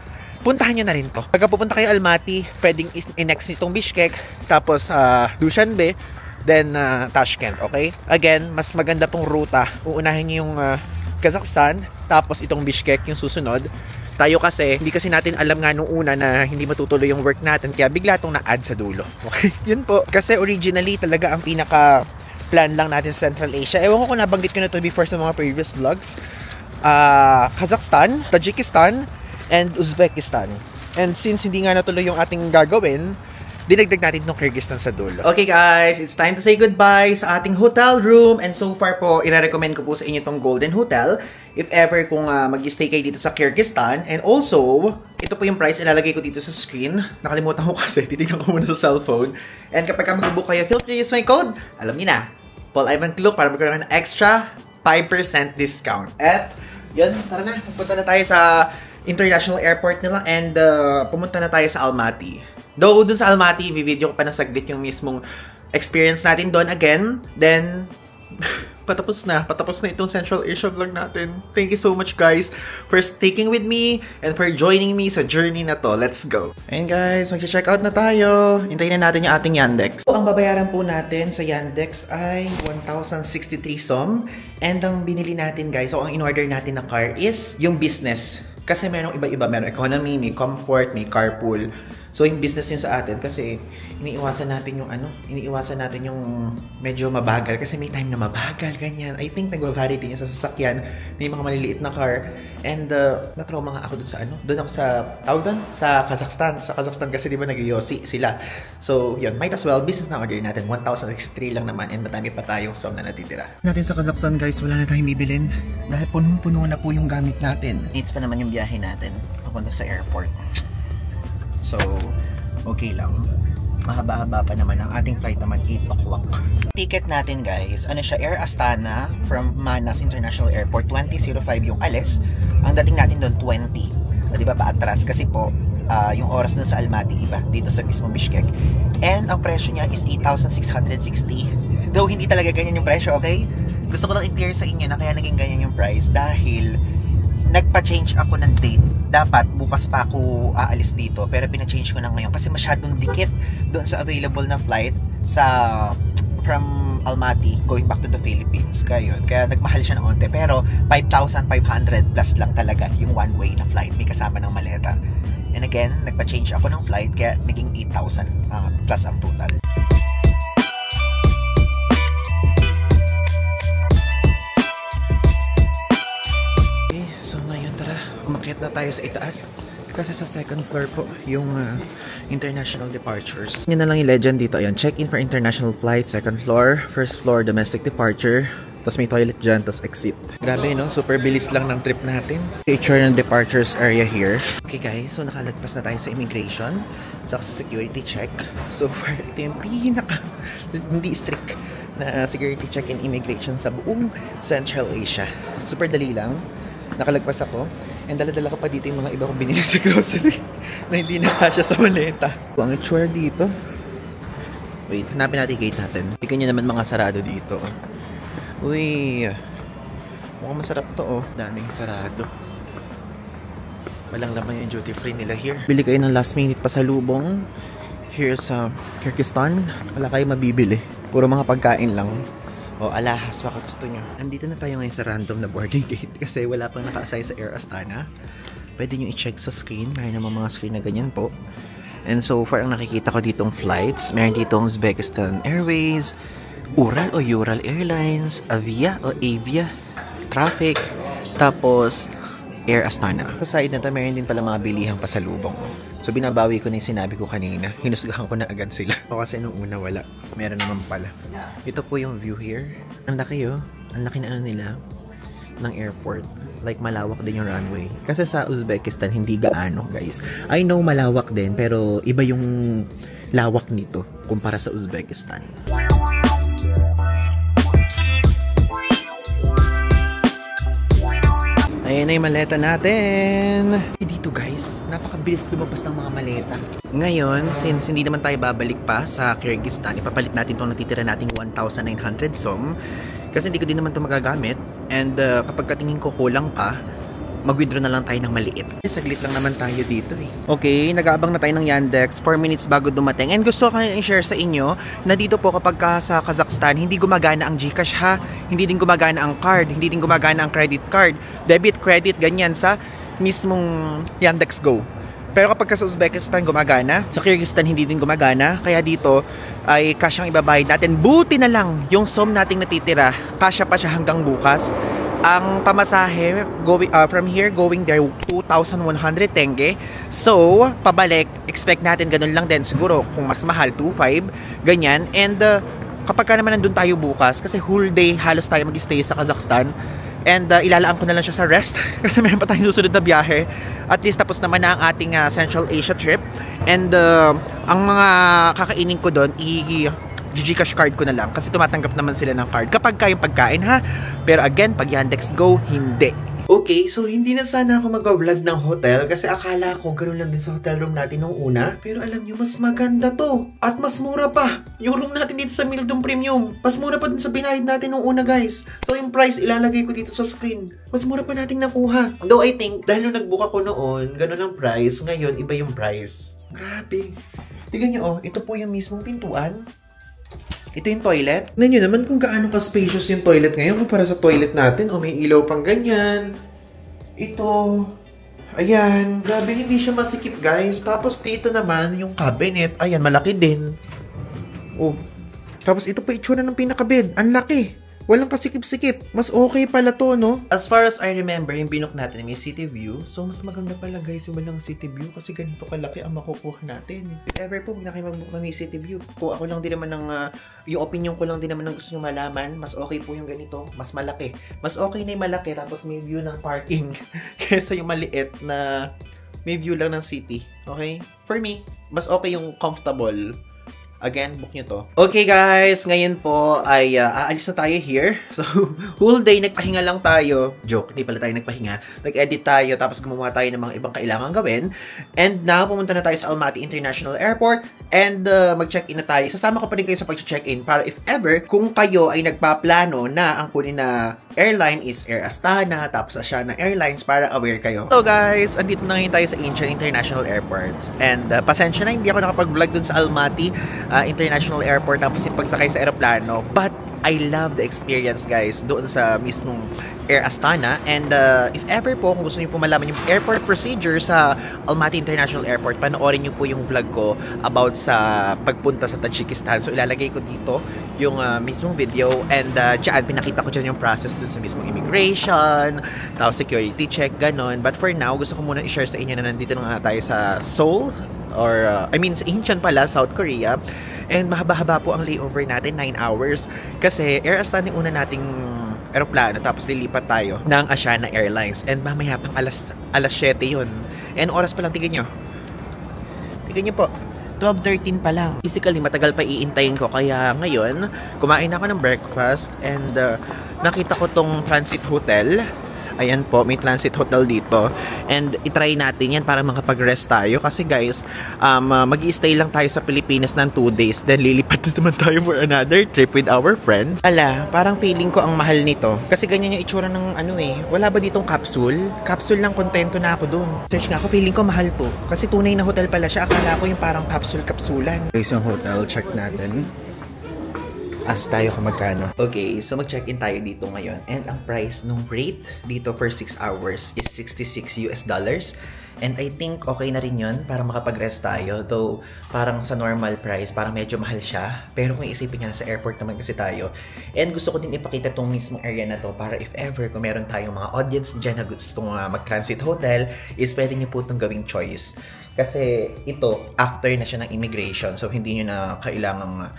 puntahan nyo na rin to. Pagka pupunta kayo Almaty, pwedeng i-next nitong Bishkek, tapos Dushanbe, then Tashkent, okay? Again, mas maganda pong ruta. Uunahin nyo yung Kazakhstan, tapos itong Bishkek yung susunod. Tayo kasi, hindi kasi natin alam nga nung una na hindi matutuloy yung work natin, kaya bigla itong na-add sa dulo. Okay? Yun po. Kasi originally, talaga ang pinaka-plan lang natin sa Central Asia. Ewan ko kung nabanggit ko na to before sa mga previous vlogs. Kazakhstan, Tajikistan, and Uzbekistan. And since hindi nga natuloy yung ating gagawin, dinagdag natin itong Kyrgyzstan sa dulo. Okay guys, it's time to say goodbye sa ating hotel room. And so far po, i-recommend ko po sa inyo itong Golden Hotel. If ever kung mag-stay kayo dito sa Kyrgyzstan. And also, ito po yung price, ilalagay ko dito sa screen. Nakalimutan ko kasi, titignan ko muna sa cellphone. And kapag mag-book kayo, feel free to use my code. Alam niyo na, Paul Ivan Kluk para magkaroon ng extra 5% discount. At yun, tara na, pupunta na tayo sa international airport nila and pumunta na tayo sa Almaty. Though dun sa Almaty, video ko pa na saglit yung mismong experience natin doon again. Then, patapos na itong Central Asia vlog natin. Thank you so much guys for sticking with me and for joining me sa journey na to. Let's go! Ayun guys, mag-check out na tayo. Hintayin na natin yung ating Yandex. So, ang babayaran po natin sa Yandex ay 1,063 som. And ang binili natin guys, so ang in-order natin na car is yung business. Kasi merong iba-iba. Merong economy, may comfort, may carpool. So, yung business yun sa atin kasi iniiwasan natin yung medyo mabagal kasi may time na mabagal, ganyan. I think nag-variety niya sa sasakyan, may mga maliliit na car. And na-trauma nga ako dun sa doon ako sa Kazakhstan. Sa Kazakhstan kasi di ba nag-yosi sila. So, yun, might as well, business na order natin. 1,063 lang naman and madami pa tayong som na natitira. Natin sa Kazakhstan guys, wala na tayong bibilin dahil punong-puno na po yung gamit natin. Needs pa naman yung biyahe natin papunta sa airport. So, okay lang. Mahaba-haba pa naman ang ating flight naman, 8 o'clock. Ticket natin guys, siya, Air Astana from Manas International Airport, 20:05 yung alis. Ang dating natin doon, 20. O, diba paatras? Kasi po, yung oras doon sa Almaty iba, dito sa mismong Bishkek. And ang presyo niya is 8,660. Though hindi talaga ganyan yung presyo, okay? Gusto ko lang i-clear sa inyo na kaya naging ganyan yung price dahil nagpa-change ako ng date. Dapat bukas pa ako aalis dito pero pina-change ko na ngayon kasi masyadong dikit doon sa available na flight from Almaty going back to the Philippines. Kaya nagmahal siya ng onte pero 5,500 plus lang talaga yung one way na flight, may kasama ng maleta. And again, nagpa-change ako ng flight kaya naging 8,000 plus ang total. Umakyat na tayo sa itaas kasi sa second floor po yung international departures. Yun na lang yung legend dito. Ayan, check-in for international flight, second floor, first floor domestic departure, tapos may toilet dyan, tapos exit. Grabe, no? Super bilis lang ng trip natin. Picture ng departures area here. Okay guys, so nakalagpas na tayo sa immigration, sa security check. So far, ito yung hindi strict na security check in immigration sa buong Central Asia. Super dali lang. Nakalagpas ako. And dala-dala ko pa dito yung mga iba kong binili sa grocery na hindi nakasya sa maleta. Ang itsura dito. Wait, hanapin natin gate natin. Tingnan nyo naman mga sarado dito. Uy, mukhang masarap to oh. Daming sarado. Walang laman yung duty free nila here. Bili kayo ng last minute pasalubong here sa Kyrgyzstan. Wala kayo mabibili. Puro mga pagkain lang. O alahas, baka gusto nyo. Nandito na tayo ngayon sa random na boarding gate kasi wala pang naka-assign sa Air Astana. Pwede nyo i-check sa screen. Mayroon naman mga screen na ganyan po. And so far, ang nakikita ko ditong flights, mayroon ditong Uzbekistan Airways, Ural o Ural Airlines, Avia o Avia, Traffic, tapos Air Astana. Sa side na ito, mayroon din pala mga bilihang pasalubong. So, binabawi ko na yung sinabi ko kanina. Hinusgahan ko na agad sila. O kasi nung una wala. Meron naman pala. Ito po yung view here. Ang laki oh. Ang laki na nila ng airport. Like, malawak din yung runway. Kasi sa Uzbekistan, hindi gaano, guys. I know malawak din, pero iba yung lawak nito kumpara sa Uzbekistan. Ayan na yung maleta natin. Dito guys, napakabilis lumabas ng mga maleta. Ngayon, since hindi naman tayo babalik pa sa Kyrgyzstan, ipapalit natin itong natitira nating 1,900 som. Kasi hindi ko din naman ito magagamit. And kapag katingin ko kulang pa, mag-withdraw na lang tayo ng maliit. Saglit lang naman tayo dito eh. Okay, nag-aabang na tayo ng Yandex 4 minutes bago dumating. And gusto ko i-share sa inyo na dito po kapag sa Kazakhstan, hindi gumagana ang GCash ha. Hindi din gumagana ang card. Hindi din gumagana ang credit card. Debit, credit, ganyan sa mismong Yandex Go. Pero kapag sa Uzbekistan gumagana, sa Kyrgyzstan hindi din gumagana. Kaya dito ay cash ang ibabayad natin. Buti na lang yung som nating natitira. Kasya pa siya hanggang bukas. Ang pamasahe from here going there 2,100 tenge. So, pabalik, expect natin ganun lang din. Siguro kung mas mahal 2,500, ganyan. And kapag ka naman nandun tayo bukas, kasi whole day halos tayo mag-stay sa Kazakhstan. And ilalaan ko na lang siya sa rest kasi meron pa tayong susunod na biyahe. At least tapos naman na ang ating Central Asia trip. And ang mga kakainin ko doon, GCash card ko na lang kasi tumatanggap naman sila ng card kapag kayong pagkain ha. Pero again, pag Yandex Go, hindi. Okay, so hindi na sana ako mag-vlog ng hotel kasi akala ko ganoon lang din sa hotel room natin nung una. Pero alam nyo, mas maganda to. At mas mura pa. Yung room natin dito sa Mildom Premium. Mas mura pa dun sa binayad natin nung una guys. So yung price, ilalagay ko dito sa screen. Mas mura pa nating nakuha. Though I think, dahil nung nagbook ako noon, ganoon ang price. Ngayon, iba yung price. Grabe. Tignan nyo oh, ito po yung mismong pintuan. Ito yung toilet. Tignan nyo naman kung gaano ka-spacious yung toilet ngayon kumpara sa toilet natin. O may ilaw pang ganyan. Ito. Ayan, grabe hindi siya masikip guys. Tapos dito naman yung cabinet, ayan malaki din. Oh. Tapos ito pa itsura ng pinaka-bed, ang laki. Walang pasikip-sikip. Mas okay pala to, no? As far as I remember, yung binook natin may city view. So, mas maganda pala guys yung walang city view kasi ganito kalaki ang makukuha natin. If ever po, huwag na kayo mag-book na may city view. Kung ako lang din naman ng, yung opinion ko lang din naman ng gusto nyo malaman, mas okay po yung ganito, mas malaki. Mas okay na yung malaki tapos may view ng parking kaysa yung maliit na may view lang ng city. Okay? For me, mas okay yung comfortable. Again, book nyo to. Okay guys, ngayon po ay aalis na tayo here. So, whole day nagpahinga lang tayo. Joke, hindi pala tayo nagpahinga. Nag-edit tayo, tapos gumawa tayo ng mga ibang kailangan gawin. And now, pumunta na tayo sa Almaty International Airport. And mag-check-in na tayo. Sasama ko pa rin kayo sa pag-check-in para if ever, kung kayo ay nagpaplano na ang kunin na airline is Air Astana, tapos Asiana Airlines para aware kayo. So guys, andito na ngayon tayo sa Incheon International Airport. And pasensya na, hindi ako nakapag-vlog dun sa Almaty International Airport tapos yung pagsakay sa aeroplano. But I love the experience guys doon sa mismong Air Astana. And if ever po, kung gusto niyo po malaman yung airport procedure sa Almaty International Airport, panoorin niyo po yung vlog ko about sa pagpunta sa Tajikistan. So ilalagay ko dito yung mismong video. And dyan, pinakita ko dyan yung process dun sa mismong immigration, tapos security check, ganon. But for now, gusto ko muna i-share sa inyo na nandito na tayo sa Seoul. Or, I mean, sa Incheon pala, South Korea. And mahaba-haba po ang layover natin, 9 hours. Kasi Air Astana yung una nating aeroplano, tapos lilipat tayo ng Asiana Airlines. And mamaya pang alas 7 yun. And oras pa lang, tignan nyo. Tignan nyo po. 12:13 pa lang. Physically, matagal pa iintayin ko. Kaya ngayon, kumain ako ng breakfast. And nakita ko tong transit hotel. Ayan po, may transit hotel dito. And itry natin yan para makapag-rest tayo. Kasi guys, mag-i-stay lang tayo sa Pilipinas ng 2 days. Then lilipat na naman tayo for another trip with our friends. Ala, parang feeling ko ang mahal nito. Kasi ganyan yung itsura ng ano eh. Wala ba ditong capsule? Capsule lang, kontento na ako dun. Search nga ako, feeling ko mahal to. Kasi tunay na hotel pala siya. Akala ko yung parang capsule-capsulan. Guys, yung hotel, check natin. As tayo kung magkano. Okay, so mag-check-in tayo dito ngayon. And ang price nung rate dito for 6 hours is $66 US. And I think okay na rin yun para makapag-rest tayo. Though parang sa normal price, parang medyo mahal siya. Pero kung isipin nyo, sa airport naman kasi tayo. And gusto ko din ipakita tong mismong area na to para if ever, kung meron tayong mga audience dyan na gustong mag-transit hotel, is pwede nyo po itong gawing choice. Kasi ito, after na siya ng immigration. So hindi nyo na kailangang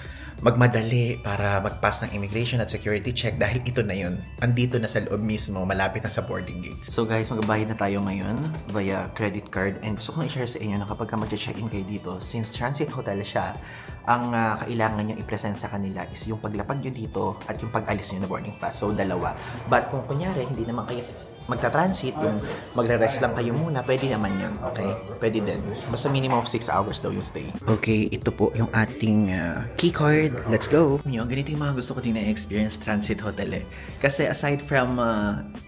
magmadali para mag-pass ng immigration at security check dahil ito na yun. Andito na sa loob mismo, malapit na sa boarding gates. So guys, magbabayad na tayo ngayon via credit card. And gusto kong i-share sa inyo na kapag mag-check-in kayo dito, since transit hotel siya, ang kailangan nyo i-present sa kanila is yung paglapag nyo dito at yung pag-alis nyo na boarding pass. So dalawa. But kung kunyari, hindi naman kayo magta-transit, yung magre-rest lang kayo muna, pwede naman yun, okay? Pwede din. Basta minimum of 6 hours daw yung stay. Okay, ito po yung ating key card. Let's go! Yung ganito yung mga gusto ko din na-experience transit hotel eh. Kasi aside from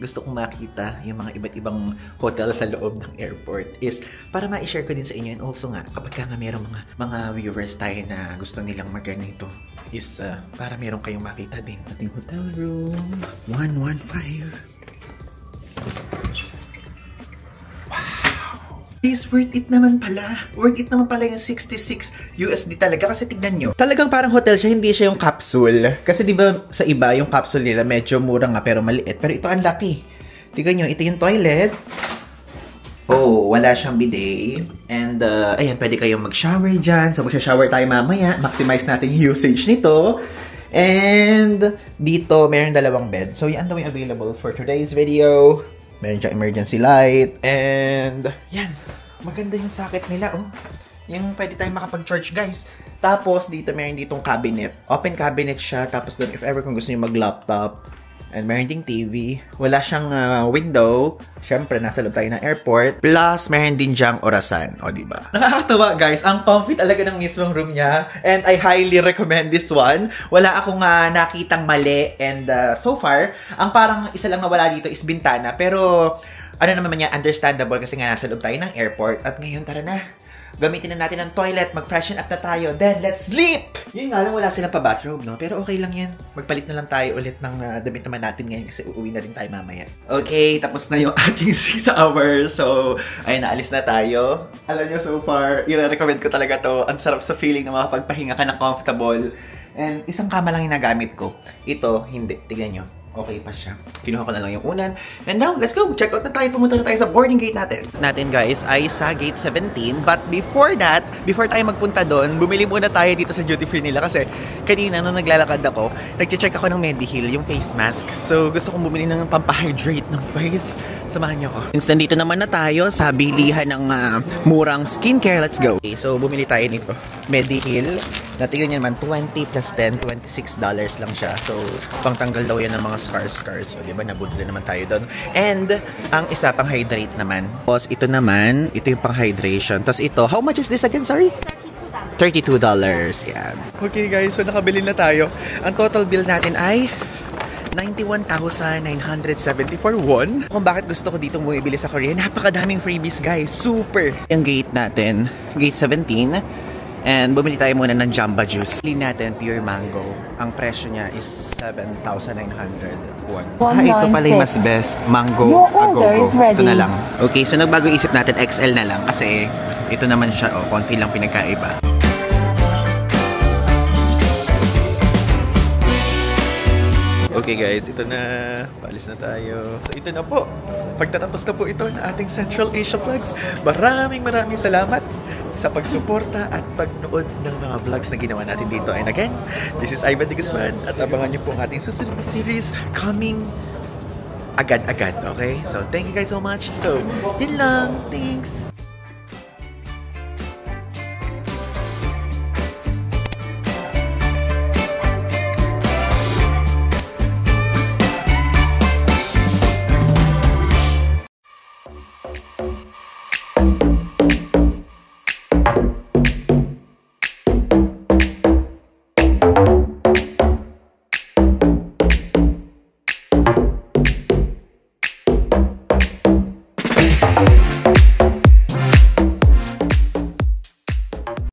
gusto kong makita yung mga iba't ibang hotel sa loob ng airport is para ma-share ko din sa inyo and also nga kapag nga mayroong mga viewers tayo na gusto nilang magganito is para meron kayong makita din. Ating hotel room 115. Guys, worth it naman pala. Worth it naman pala yung 66 USD talaga. Kasi tignan nyo. Talagang parang hotel siya, hindi siya yung capsule. Kasi diba sa iba, yung capsule nila medyo mura nga pero maliit. Pero ito ang laki. Tignan nyo, ito yung toilet. Oh, wala siyang bidet. And, ayan, pwede kayong mag-shower dyan. So, mag-shower tayo mamaya. Maximize natin yung usage nito. And, dito, meron 2 bed. So, yan daw yung available for today's video. Meron dyan emergency light. And, yan. Maganda yung socket nila, oh. Yung pwede tayong makapag-charge, guys. Tapos, dito meron ditong cabinet. Open cabinet siya. Tapos doon, if ever kung gusto nyo mag-laptop. And meron ding TV. Wala siyang window. Siyempre, nasa loob tayo ng airport. Plus, meron din dyang orasan. O, diba? Nakakatawa, guys. Ang comfy talaga ng mismong room niya. And I highly recommend this one. Wala akong nakitang mali. And so far, ang parang isa lang nawala dito is bintana. Pero, ano naman niya, understandable kasi nga nasa loob tayo ng airport. At ngayon, tara na. Gamitin na natin ang toilet, mag-freshen up na tayo, then let's sleep! Yun nga lang, wala silang pa-bathrobe, no? Pero okay lang yan. Magpalit na lang tayo ulit ng damit naman natin ngayon kasi uuwi na rin tayo mamaya. Okay, tapos na yung ating 6 hours. So, ayun, naalis na tayo. Alam nyo, so far, i-recommend ko talaga to. Ang sarap sa feeling na makapagpahinga ka na comfortable. And isang kama lang yung nagamit ko. Ito, hindi. Tignan nyo. Okay pa siya. Kinuha ko na lang yung unan. And now, let's go! Check out na tayo. Pumunta na tayo sa boarding gate natin. Natin guys ay sa gate 17. But before that, before tayo magpunta doon, bumili muna tayo dito sa duty free nila. Kasi kanina nung naglalakad ako, nag-check ako ng Mediheal, yung face mask. So gusto kong bumili ng pampahydrate ng face. Samahan niyo ako. Since nandito naman na tayo sa bilihan ng murang skincare, let's go. Okay, so bumili tayo nito. Mediheal. Natignan niyo naman, 20 plus 10, $26 lang siya. So, pangtanggal daw yan ng mga scars. So, diba, nabudol naman tayo doon. And, ang isa pang hydrate naman. Tapos, ito naman, ito yung pang hydration. Tapos ito, how much is this again? Sorry? $32. Yan. Okay guys, so nakabili na tayo. Ang total bill natin ay 91,974 won. Kung bakit gusto ko ditong bumibili sa Korea, napakadaming freebies guys. Super! Yung gate natin, gate 17. And bumili tayo muna ng Jamba Juice. Bili natin pure mango. Ang presyo niya is 7,900 won. Ito pala yung mas best. Mango agogo. Ito na lang. Okay, so nagbago isip natin XL na lang. Kasi ito naman siya, konti lang pinagkaiba. Okay guys, ito na. Paalis na tayo. So ito na po. Pagtatapos na po ito ng ating Central Asia Vlogs. Maraming salamat sa pagsuporta at pagnood ng mga vlogs na ginawa natin dito. And again, this is Ivan de Guzman at abangan niyo po ang ating susunod na series coming agad-agad, okay? So thank you guys so much. So, yun lang. Thanks!